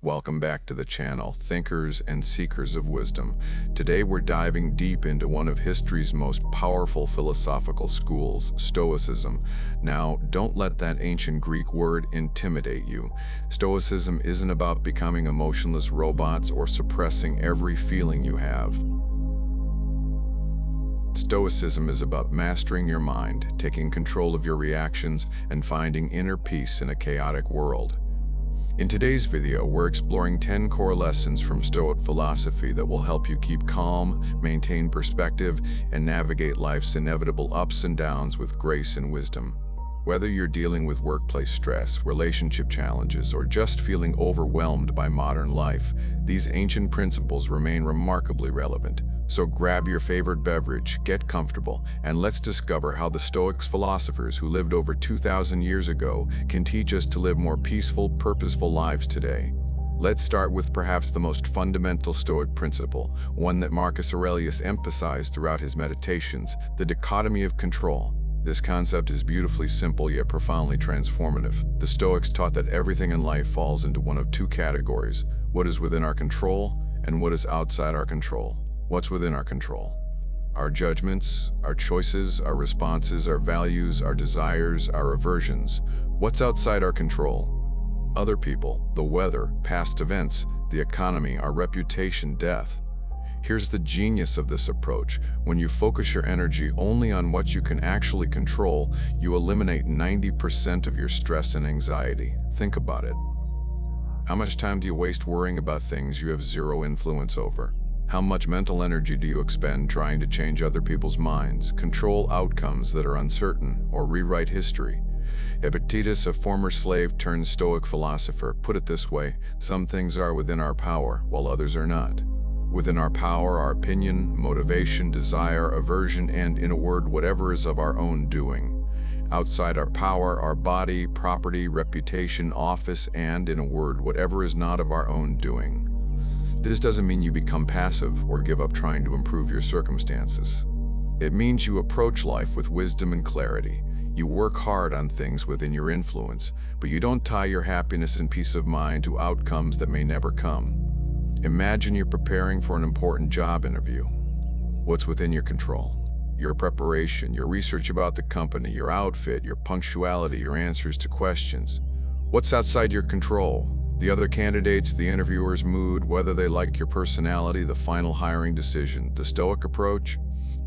Welcome back to the channel, thinkers and seekers of wisdom. Today we're diving deep into one of history's most powerful philosophical schools, Stoicism. Now, don't let that ancient Greek word intimidate you. Stoicism isn't about becoming emotionless robots or suppressing every feeling you have. Stoicism is about mastering your mind, taking control of your reactions, and finding inner peace in a chaotic world. In today's video, we're exploring 10 core lessons from Stoic philosophy that will help you keep calm, maintain perspective, and navigate life's inevitable ups and downs with grace and wisdom. Whether you're dealing with workplace stress, relationship challenges, or just feeling overwhelmed by modern life, these ancient principles remain remarkably relevant. So grab your favorite beverage, get comfortable, and let's discover how the Stoics philosophers who lived over 2,000 years ago can teach us to live more peaceful, purposeful lives today. Let's start with perhaps the most fundamental Stoic principle, one that Marcus Aurelius emphasized throughout his meditations, the dichotomy of control. This concept is beautifully simple yet profoundly transformative. The Stoics taught that everything in life falls into one of two categories: what is within our control and what is outside our control. What's within our control? Our judgments, our choices, our responses, our values, our desires, our aversions. What's outside our control? Other people, the weather, past events, the economy, our reputation, death. Here's the genius of this approach. When you focus your energy only on what you can actually control, you eliminate 90% of your stress and anxiety. Think about it. How much time do you waste worrying about things you have zero influence over? How much mental energy do you expend trying to change other people's minds, control outcomes that are uncertain, or rewrite history? Epictetus, a former slave turned Stoic philosopher, put it this way: some things are within our power, while others are not. Within our power, our opinion, motivation, desire, aversion, and, in a word, whatever is of our own doing. Outside our power, our body, property, reputation, office, and, in a word, whatever is not of our own doing. This doesn't mean you become passive or give up trying to improve your circumstances. It means you approach life with wisdom and clarity. You work hard on things within your influence, but you don't tie your happiness and peace of mind to outcomes that may never come. Imagine you're preparing for an important job interview. What's within your control? Your preparation, your research about the company, your outfit, your punctuality, your answers to questions. What's outside your control? The other candidates, the interviewer's mood, whether they like your personality, the final hiring decision. The Stoic approach: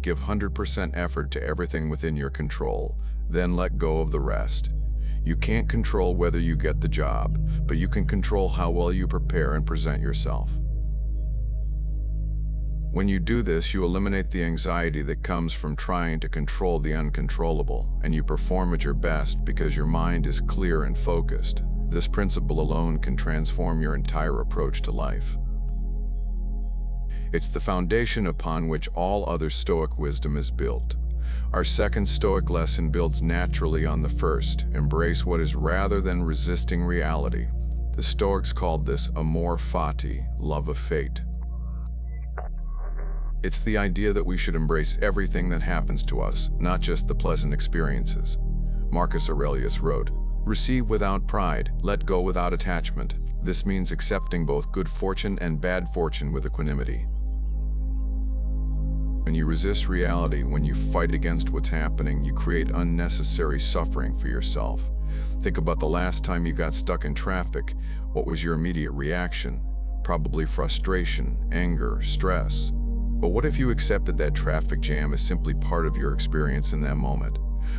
give 100% effort to everything within your control, then let go of the rest. You can't control whether you get the job, but you can control how well you prepare and present yourself. When you do this, you eliminate the anxiety that comes from trying to control the uncontrollable, and you perform at your best because your mind is clear and focused. This principle alone can transform your entire approach to life. It's the foundation upon which all other Stoic wisdom is built. Our second Stoic lesson builds naturally on the first: embrace what is rather than resisting reality. The Stoics called this Amor, Fati, love of fate. It's the idea that we should embrace everything that happens to us, not just the pleasant experiences. Marcus Aurelius wrote, "Receive without pride, let go without attachment." This means accepting both good fortune and bad fortune with equanimity. When you resist reality, when you fight against what's happening, you create unnecessary suffering for yourself. Think about the last time you got stuck in traffic. What was your immediate reaction? Probably frustration, anger, stress. But what if you accepted that traffic jam is simply part of your experience in that moment?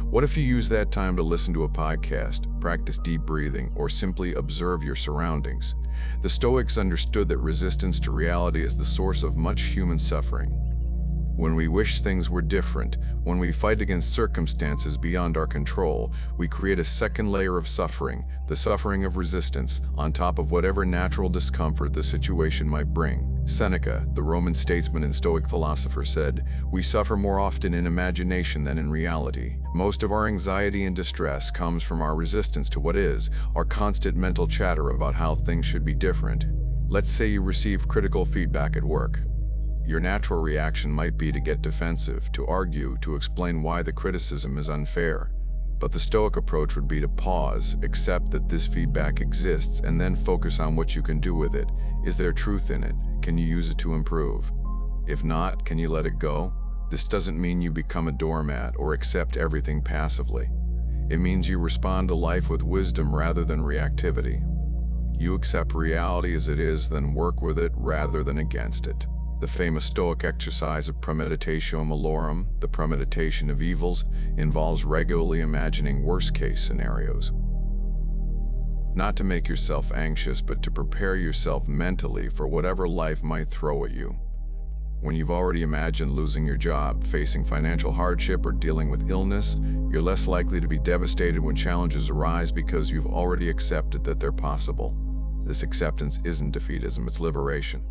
What if you use that time to listen to a podcast, practice deep breathing, or simply observe your surroundings? The Stoics understood that resistance to reality is the source of much human suffering. When we wish things were different, when we fight against circumstances beyond our control, we create a second layer of suffering, the suffering of resistance, on top of whatever natural discomfort the situation might bring. Seneca, the Roman statesman and Stoic philosopher, said, "We suffer more often in imagination than in reality." Most of our anxiety and distress comes from our resistance to what is, our constant mental chatter about how things should be different. Let's say you receive critical feedback at work. Your natural reaction might be to get defensive, to argue, to explain why the criticism is unfair. But the Stoic approach would be to pause, accept that this feedback exists, and then focus on what you can do with it. Is there truth in it? Can you use it to improve? If not, can you let it go? This doesn't mean you become a doormat or accept everything passively. It means you respond to life with wisdom rather than reactivity. You accept reality as it is, then work with it rather than against it. The famous Stoic exercise of premeditatio malorum, the premeditation of evils, involves regularly imagining worst-case scenarios. Not to make yourself anxious, but to prepare yourself mentally for whatever life might throw at you. When you've already imagined losing your job, facing financial hardship, or dealing with illness, you're less likely to be devastated when challenges arise because you've already accepted that they're possible. This acceptance isn't defeatism, it's liberation.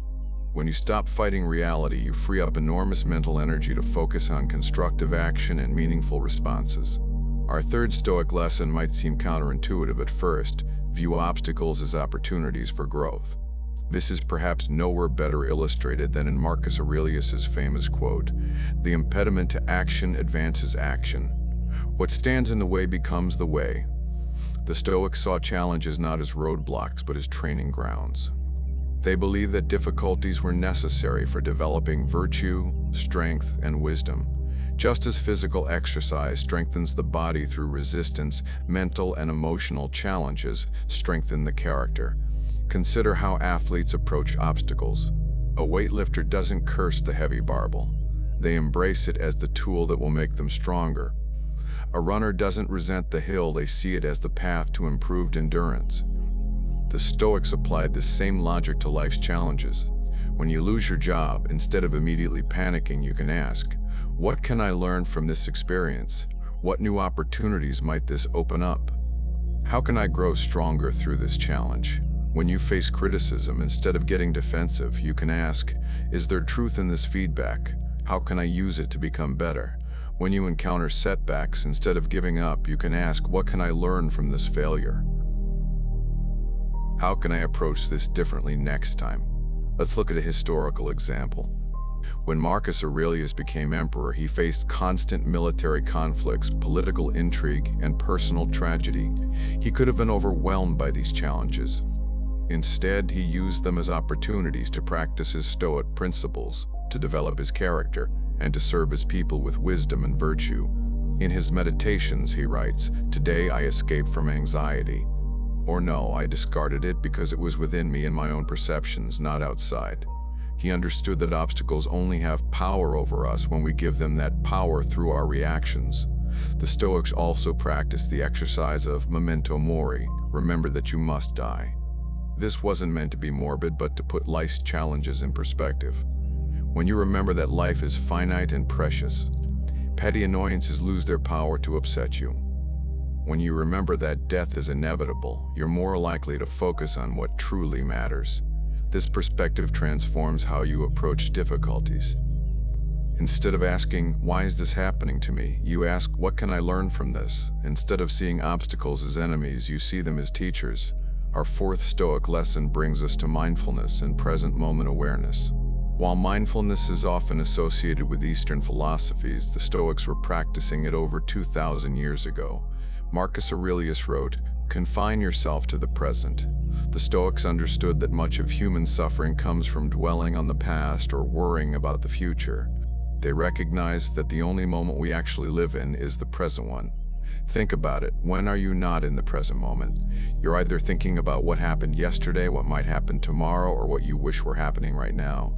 When you stop fighting reality, you free up enormous mental energy to focus on constructive action and meaningful responses. Our third Stoic lesson might seem counterintuitive at first: view obstacles as opportunities for growth. This is perhaps nowhere better illustrated than in Marcus Aurelius's famous quote, "The impediment to action advances action. What stands in the way becomes the way." The Stoics saw challenges not as roadblocks, but as training grounds. They believed that difficulties were necessary for developing virtue, strength, and wisdom. Just as physical exercise strengthens the body through resistance, mental and emotional challenges strengthen the character. Consider how athletes approach obstacles. A weightlifter doesn't curse the heavy barbell. They embrace it as the tool that will make them stronger. A runner doesn't resent the hill, they see it as the path to improved endurance. The Stoics applied this same logic to life's challenges. When you lose your job, instead of immediately panicking, you can ask, what can I learn from this experience? What new opportunities might this open up? How can I grow stronger through this challenge? When you face criticism, instead of getting defensive, you can ask, is there truth in this feedback? How can I use it to become better? When you encounter setbacks, instead of giving up, you can ask, what can I learn from this failure? How can I approach this differently next time? Let's look at a historical example. When Marcus Aurelius became emperor, he faced constant military conflicts, political intrigue, and personal tragedy. He could have been overwhelmed by these challenges. Instead, he used them as opportunities to practice his Stoic principles, to develop his character, and to serve his people with wisdom and virtue. In his meditations, he writes, "Today I escaped from anxiety." Or no, I discarded it because it was within me and my own perceptions, not outside. He understood that obstacles only have power over us when we give them that power through our reactions. The Stoics also practiced the exercise of memento mori, remember that you must die. This wasn't meant to be morbid, but to put life's challenges in perspective. When you remember that life is finite and precious, petty annoyances lose their power to upset you. When you remember that death is inevitable, you're more likely to focus on what truly matters. This perspective transforms how you approach difficulties. Instead of asking, why is this happening to me? You ask, what can I learn from this? Instead of seeing obstacles as enemies, you see them as teachers. Our fourth Stoic lesson brings us to mindfulness and present moment awareness. While mindfulness is often associated with Eastern philosophies, the Stoics were practicing it over 2,000 years ago. Marcus Aurelius wrote, "Confine yourself to the present." The Stoics understood that much of human suffering comes from dwelling on the past or worrying about the future. They recognized that the only moment we actually live in is the present one. Think about it. When are you not in the present moment? You're either thinking about what happened yesterday, what might happen tomorrow, or what you wish were happening right now.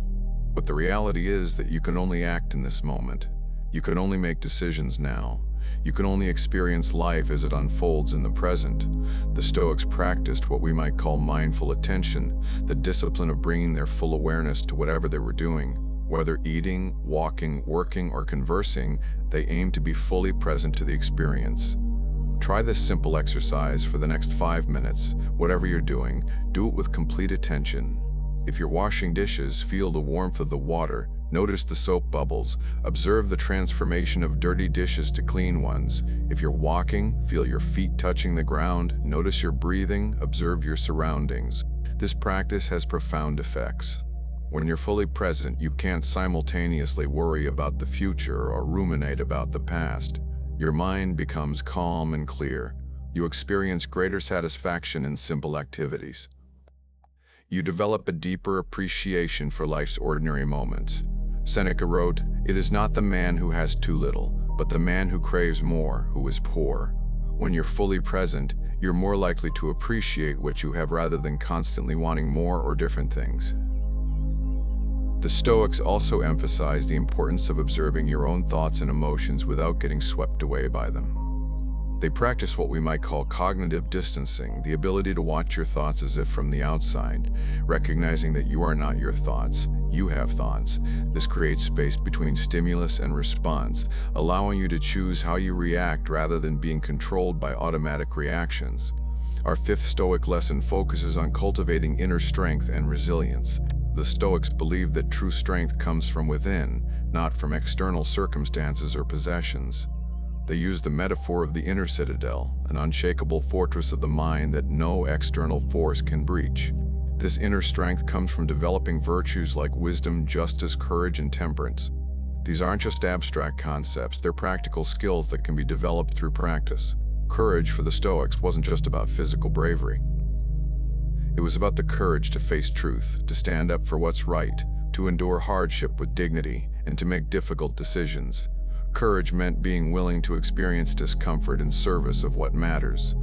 But the reality is that you can only act in this moment. You can only make decisions now. You can only experience life as it unfolds in the present. The Stoics practiced what we might call mindful attention, the discipline of bringing their full awareness to whatever they were doing. Whether eating, walking, working, or conversing, they aimed to be fully present to the experience. Try this simple exercise for the next 5 minutes. Whatever you're doing, do it with complete attention. If you're washing dishes, feel the warmth of the water. Notice the soap bubbles. Observe the transformation of dirty dishes to clean ones. If you're walking, feel your feet touching the ground. Notice your breathing. Observe your surroundings. This practice has profound effects. When you're fully present, you can't simultaneously worry about the future or ruminate about the past. Your mind becomes calm and clear. You experience greater satisfaction in simple activities. You develop a deeper appreciation for life's ordinary moments. Seneca wrote, "It is not the man who has too little, but the man who craves more, who is poor." When you're fully present, you're more likely to appreciate what you have rather than constantly wanting more or different things. The Stoics also emphasize the importance of observing your own thoughts and emotions without getting swept away by them. They practice what we might call cognitive distancing, the ability to watch your thoughts as if from the outside, recognizing that you are not your thoughts, you have thoughts. This creates space between stimulus and response, allowing you to choose how you react rather than being controlled by automatic reactions. Our fifth Stoic lesson focuses on cultivating inner strength and resilience. The Stoics believe that true strength comes from within, not from external circumstances or possessions. They use the metaphor of the inner citadel, an unshakable fortress of the mind that no external force can breach. This inner strength comes from developing virtues like wisdom, justice, courage, and temperance. These aren't just abstract concepts, they're practical skills that can be developed through practice. Courage for the Stoics wasn't just about physical bravery. It was about the courage to face truth, to stand up for what's right, to endure hardship with dignity, and to make difficult decisions. Courage meant being willing to experience discomfort in service of what matters.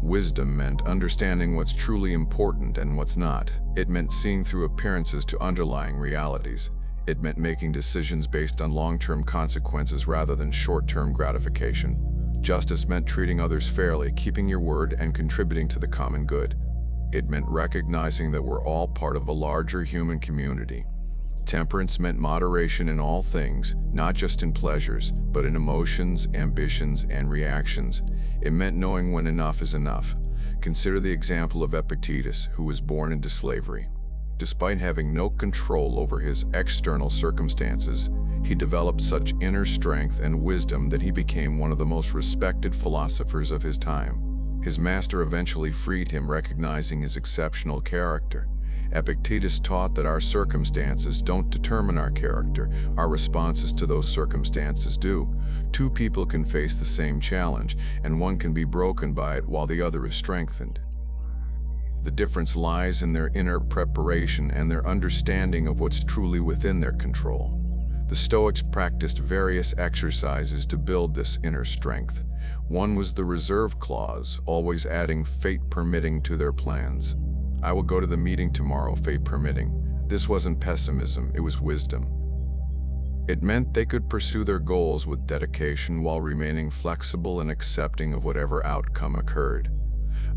Wisdom meant understanding what's truly important and what's not. It meant seeing through appearances to underlying realities. It meant making decisions based on long-term consequences rather than short-term gratification. Justice meant treating others fairly, keeping your word, and contributing to the common good. It meant recognizing that we're all part of a larger human community. Temperance meant moderation in all things, not just in pleasures, but in emotions, ambitions, and reactions. It meant knowing when enough is enough. Consider the example of Epictetus, who was born into slavery. Despite having no control over his external circumstances, he developed such inner strength and wisdom that he became one of the most respected philosophers of his time. His master eventually freed him, recognizing his exceptional character. Epictetus taught that our circumstances don't determine our character, our responses to those circumstances do. Two people can face the same challenge, and one can be broken by it while the other is strengthened. The difference lies in their inner preparation and their understanding of what's truly within their control. The Stoics practiced various exercises to build this inner strength. One was the reserve clause, always adding fate permitting to their plans. I will go to the meeting tomorrow, fate permitting. This wasn't pessimism, it was wisdom. It meant they could pursue their goals with dedication while remaining flexible and accepting of whatever outcome occurred.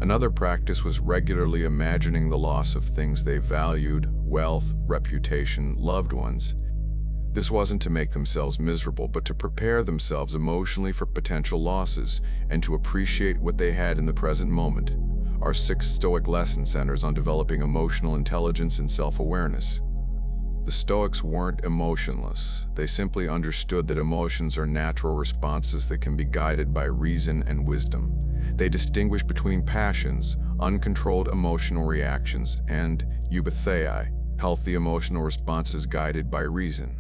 Another practice was regularly imagining the loss of things they valued, wealth, reputation, loved ones. This wasn't to make themselves miserable, but to prepare themselves emotionally for potential losses and to appreciate what they had in the present moment. Our sixth Stoic lesson centers on developing emotional intelligence and self-awareness. The Stoics weren't emotionless. They simply understood that emotions are natural responses that can be guided by reason and wisdom. They distinguished between passions, uncontrolled emotional reactions, and eubuthei, healthy emotional responses guided by reason.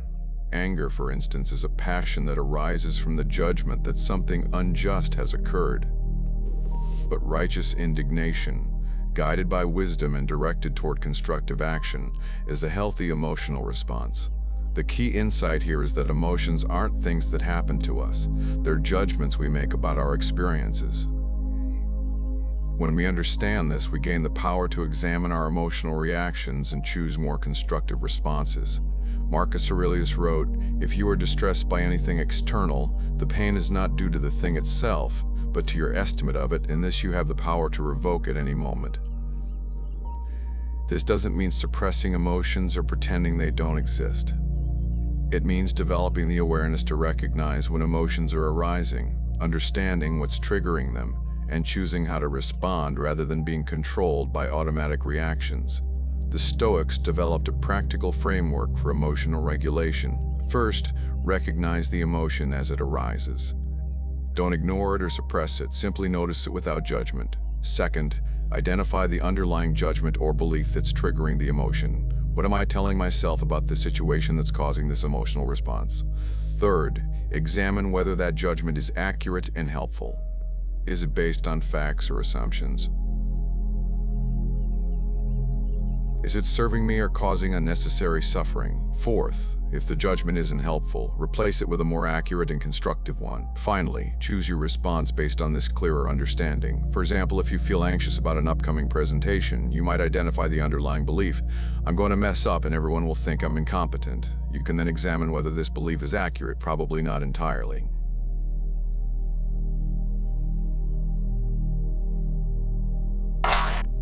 Anger, for instance, is a passion that arises from the judgment that something unjust has occurred. But righteous indignation, guided by wisdom and directed toward constructive action, is a healthy emotional response. The key insight here is that emotions aren't things that happen to us. They're judgments we make about our experiences. When we understand this, we gain the power to examine our emotional reactions and choose more constructive responses. Marcus Aurelius wrote, "If you are distressed by anything external, the pain is not due to the thing itself, but to your estimate of it, and this you have the power to revoke at any moment." This doesn't mean suppressing emotions or pretending they don't exist. It means developing the awareness to recognize when emotions are arising, understanding what's triggering them, and choosing how to respond rather than being controlled by automatic reactions. The Stoics developed a practical framework for emotional regulation. First, recognize the emotion as it arises. Don't ignore it or suppress it, simply notice it without judgment. Second, identify the underlying judgment or belief that's triggering the emotion. What am I telling myself about the situation that's causing this emotional response? Third, Examine whether that judgment is accurate and helpful. Is it based on facts or assumptions? Is it serving me or causing unnecessary suffering? Fourth, if the judgment isn't helpful, replace it with a more accurate and constructive one. Finally, choose your response based on this clearer understanding. For example, if you feel anxious about an upcoming presentation, you might identify the underlying belief, I'm going to mess up and everyone will think I'm incompetent. You can then examine whether this belief is accurate, probably not entirely.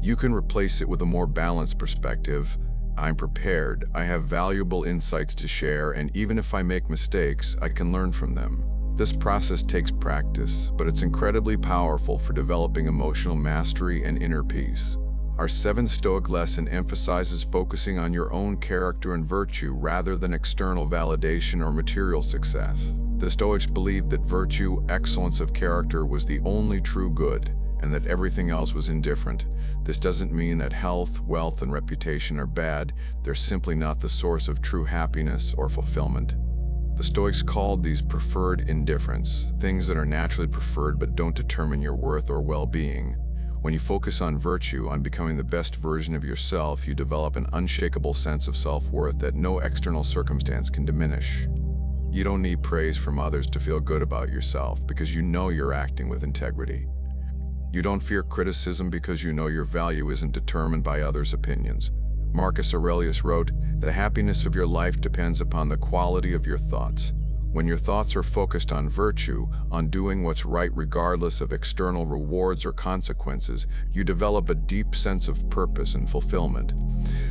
You can replace it with a more balanced perspective. I'm prepared, I have valuable insights to share, and even if I make mistakes, I can learn from them. This process takes practice, but it's incredibly powerful for developing emotional mastery and inner peace. Our 7th Stoic lesson emphasizes focusing on your own character and virtue rather than external validation or material success. The Stoics believed that virtue, excellence of character, was the only true good, and that everything else was indifferent. This doesn't mean that health, wealth, and reputation are bad. They're simply not the source of true happiness or fulfillment. The Stoics called these preferred indifference, things that are naturally preferred but don't determine your worth or well-being. When you focus on virtue, on becoming the best version of yourself, you develop an unshakable sense of self-worth that no external circumstance can diminish. You don't need praise from others to feel good about yourself because you know you're acting with integrity. You don't fear criticism because you know your value isn't determined by others' opinions. Marcus Aurelius wrote, "The happiness of your life depends upon the quality of your thoughts." When your thoughts are focused on virtue, on doing what's right regardless of external rewards or consequences, you develop a deep sense of purpose and fulfillment.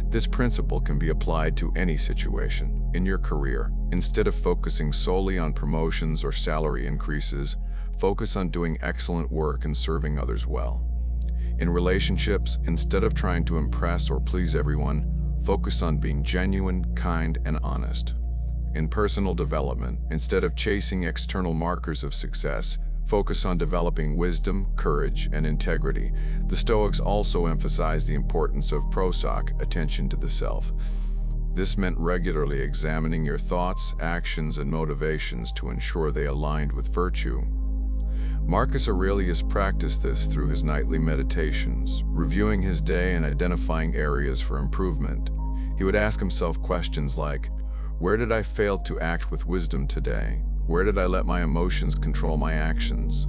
This principle can be applied to any situation. In your career, instead of focusing solely on promotions or salary increases, focus on doing excellent work and serving others well. In relationships, instead of trying to impress or please everyone, focus on being genuine, kind, and honest. In personal development, instead of chasing external markers of success, focus on developing wisdom, courage, and integrity. The Stoics also emphasized the importance of prosoc, attention to the self. This meant regularly examining your thoughts, actions, and motivations to ensure they aligned with virtue. Marcus Aurelius practiced this through his nightly meditations, reviewing his day and identifying areas for improvement. He would ask himself questions like, where did I fail to act with wisdom today? Where did I let my emotions control my actions?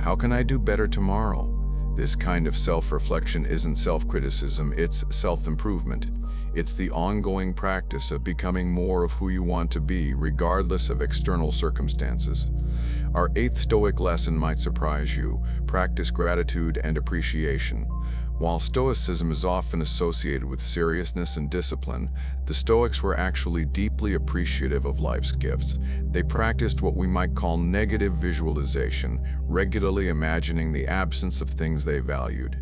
How can I do better tomorrow? This kind of self-reflection isn't self-criticism, it's self-improvement. It's the ongoing practice of becoming more of who you want to be, regardless of external circumstances. Our 8th Stoic lesson might surprise you. Practice gratitude and appreciation. While Stoicism is often associated with seriousness and discipline, the Stoics were actually deeply appreciative of life's gifts. They practiced what we might call negative visualization, regularly imagining the absence of things they valued.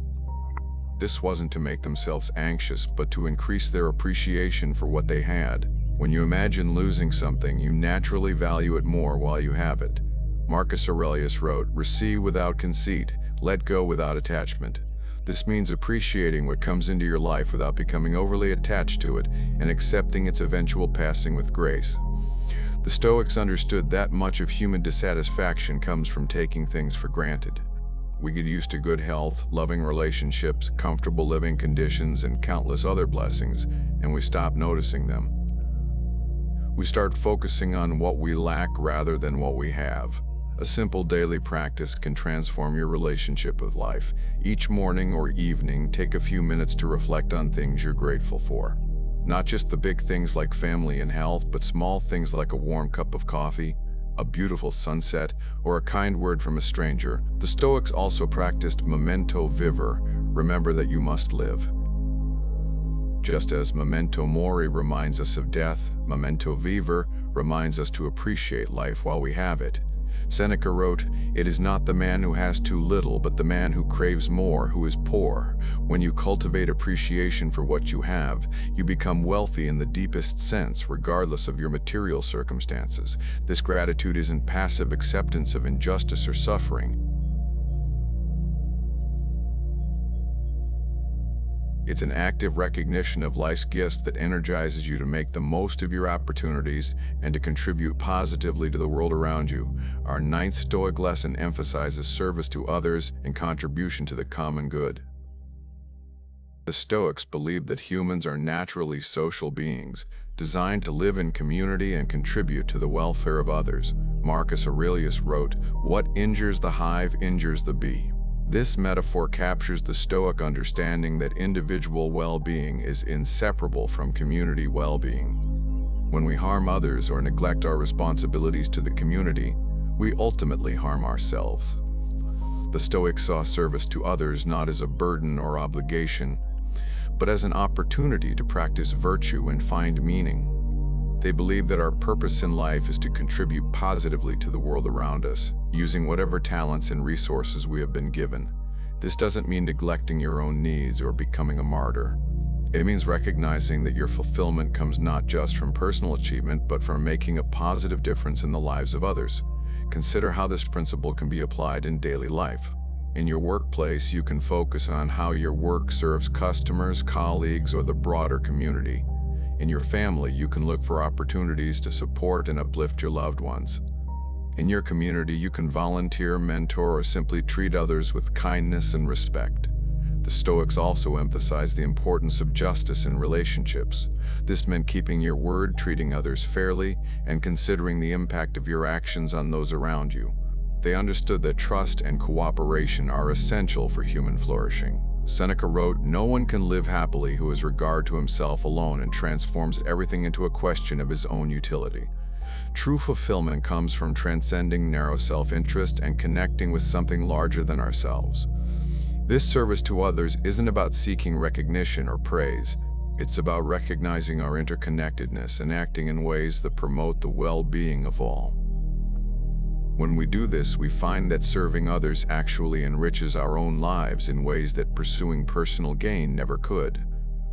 This wasn't to make themselves anxious, but to increase their appreciation for what they had. When you imagine losing something, you naturally value it more while you have it. Marcus Aurelius wrote, "Receive without conceit, let go without attachment." This means appreciating what comes into your life without becoming overly attached to it and accepting its eventual passing with grace. The Stoics understood that much of human dissatisfaction comes from taking things for granted. We get used to good health, loving relationships, comfortable living conditions, and countless other blessings, and we stop noticing them. We start focusing on what we lack rather than what we have. A simple daily practice can transform your relationship with life. Each morning or evening, take a few minutes to reflect on things you're grateful for. Not just the big things like family and health, but small things like a warm cup of coffee, a beautiful sunset, or a kind word from a stranger. The Stoics also practiced memento viver, remember that you must live. Just as memento mori reminds us of death, memento viver reminds us to appreciate life while we have it. Seneca wrote, "It is not the man who has too little, but the man who craves more who is poor." When you cultivate appreciation for what you have, you become wealthy in the deepest sense, regardless of your material circumstances. This gratitude isn't passive acceptance of injustice or suffering. It's an active recognition of life's gifts that energizes you to make the most of your opportunities and to contribute positively to the world around you. Our ninth Stoic lesson emphasizes service to others and contribution to the common good. The Stoics believed that humans are naturally social beings, designed to live in community and contribute to the welfare of others. Marcus Aurelius wrote, "What injures the hive injures the bee." This metaphor captures the Stoic understanding that individual well-being is inseparable from community well-being. When we harm others or neglect our responsibilities to the community, we ultimately harm ourselves. The Stoics saw service to others not as a burden or obligation, but as an opportunity to practice virtue and find meaning. They believe that our purpose in life is to contribute positively to the world around us, using whatever talents and resources we have been given. This doesn't mean neglecting your own needs or becoming a martyr. It means recognizing that your fulfillment comes not just from personal achievement, but from making a positive difference in the lives of others. Consider how this principle can be applied in daily life. In your workplace, you can focus on how your work serves customers, colleagues, or the broader community. In your family, you can look for opportunities to support and uplift your loved ones. In your community, you can volunteer, mentor, or simply treat others with kindness and respect. The Stoics also emphasized the importance of justice in relationships. This meant keeping your word, treating others fairly, and considering the impact of your actions on those around you. They understood that trust and cooperation are essential for human flourishing. Seneca wrote, "No one can live happily who has regard to himself alone and transforms everything into a question of his own utility." True fulfillment comes from transcending narrow self-interest and connecting with something larger than ourselves. This service to others isn't about seeking recognition or praise. It's about recognizing our interconnectedness and acting in ways that promote the well-being of all. When we do this, we find that serving others actually enriches our own lives in ways that pursuing personal gain never could.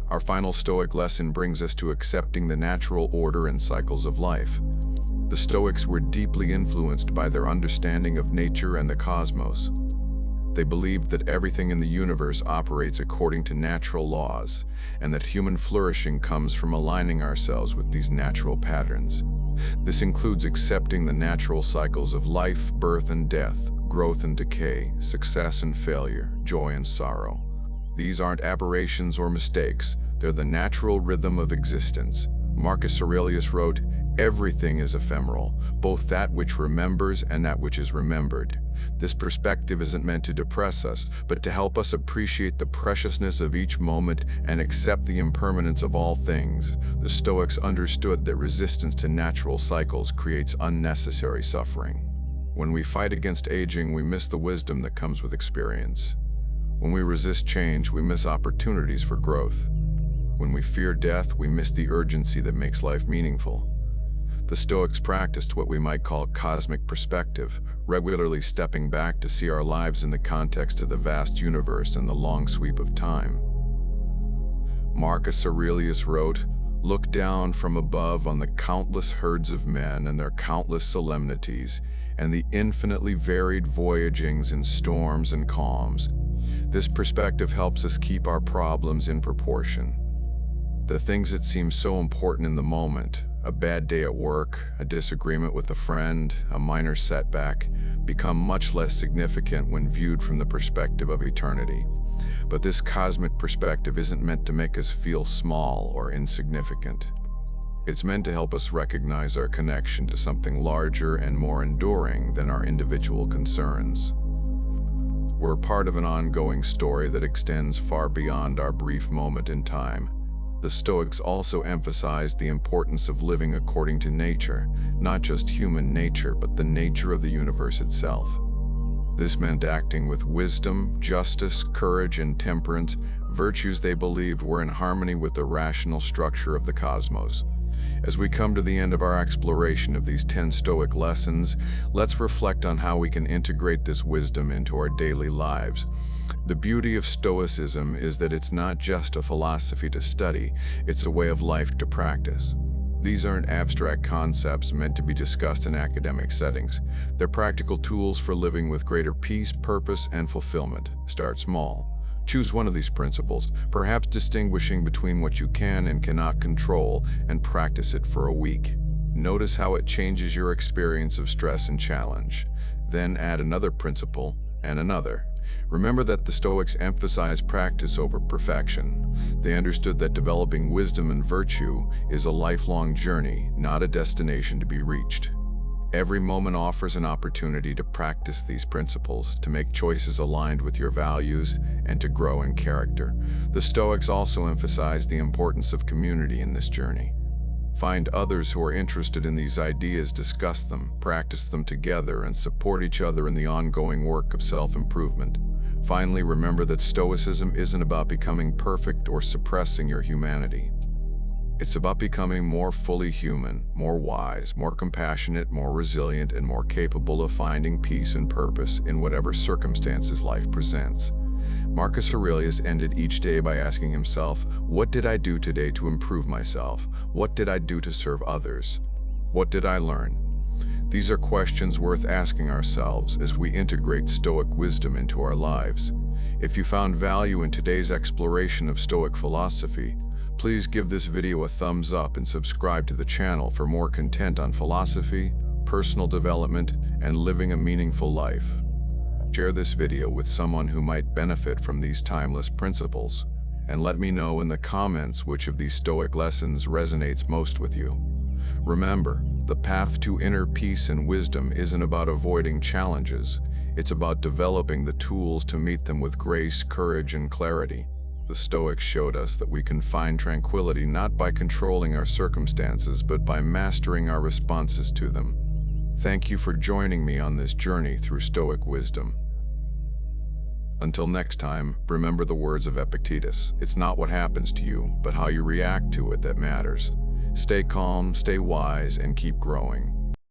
Our final Stoic lesson brings us to accepting the natural order and cycles of life. The Stoics were deeply influenced by their understanding of nature and the cosmos. They believed that everything in the universe operates according to natural laws, and that human flourishing comes from aligning ourselves with these natural patterns. This includes accepting the natural cycles of life, birth and death, growth and decay, success and failure, joy and sorrow. These aren't aberrations or mistakes, they're the natural rhythm of existence. Marcus Aurelius wrote, "Everything is ephemeral, both that which remembers and that which is remembered." This perspective isn't meant to depress us, but to help us appreciate the preciousness of each moment and accept the impermanence of all things. The Stoics understood that resistance to natural cycles creates unnecessary suffering. When we fight against aging, we miss the wisdom that comes with experience. When we resist change, we miss opportunities for growth. When we fear death, we miss the urgency that makes life meaningful. The Stoics practiced what we might call cosmic perspective, regularly stepping back to see our lives in the context of the vast universe and the long sweep of time. Marcus Aurelius wrote, "Look down from above on the countless herds of men and their countless solemnities, and the infinitely varied voyagings in storms and calms." This perspective helps us keep our problems in proportion. The things that seem so important in the moment, a bad day at work, a disagreement with a friend, a minor setback, become much less significant when viewed from the perspective of eternity. But this cosmic perspective isn't meant to make us feel small or insignificant. It's meant to help us recognize our connection to something larger and more enduring than our individual concerns. We're part of an ongoing story that extends far beyond our brief moment in time. The Stoics also emphasized the importance of living according to nature, not just human nature, but the nature of the universe itself. This meant acting with wisdom, justice, courage, and temperance, virtues they believed were in harmony with the rational structure of the cosmos. As we come to the end of our exploration of these 10 Stoic lessons, let's reflect on how we can integrate this wisdom into our daily lives. The beauty of Stoicism is that it's not just a philosophy to study, it's a way of life to practice. These aren't abstract concepts meant to be discussed in academic settings. They're practical tools for living with greater peace, purpose, and fulfillment. Start small. Choose one of these principles, perhaps distinguishing between what you can and cannot control, and practice it for a week. Notice how it changes your experience of stress and challenge. Then add another principle and another. Remember that the Stoics emphasized practice over perfection. They understood that developing wisdom and virtue is a lifelong journey, not a destination to be reached. Every moment offers an opportunity to practice these principles, to make choices aligned with your values, and to grow in character. The Stoics also emphasized the importance of community in this journey. Find others who are interested in these ideas, discuss them, practice them together, and support each other in the ongoing work of self-improvement. Finally, remember that Stoicism isn't about becoming perfect or suppressing your humanity. It's about becoming more fully human, more wise, more compassionate, more resilient, and more capable of finding peace and purpose in whatever circumstances life presents. Marcus Aurelius ended each day by asking himself, "What did I do today to improve myself? What did I do to serve others? What did I learn?" These are questions worth asking ourselves as we integrate Stoic wisdom into our lives. If you found value in today's exploration of Stoic philosophy, please give this video a thumbs up and subscribe to the channel for more content on philosophy, personal development, and living a meaningful life. Share this video with someone who might benefit from these timeless principles, and let me know in the comments which of these Stoic lessons resonates most with you. Remember, the path to inner peace and wisdom isn't about avoiding challenges, it's about developing the tools to meet them with grace, courage, and clarity. The Stoics showed us that we can find tranquility not by controlling our circumstances, but by mastering our responses to them. Thank you for joining me on this journey through Stoic wisdom. Until next time, remember the words of Epictetus. It's not what happens to you, but how you react to it that matters. Stay calm, stay wise, and keep growing.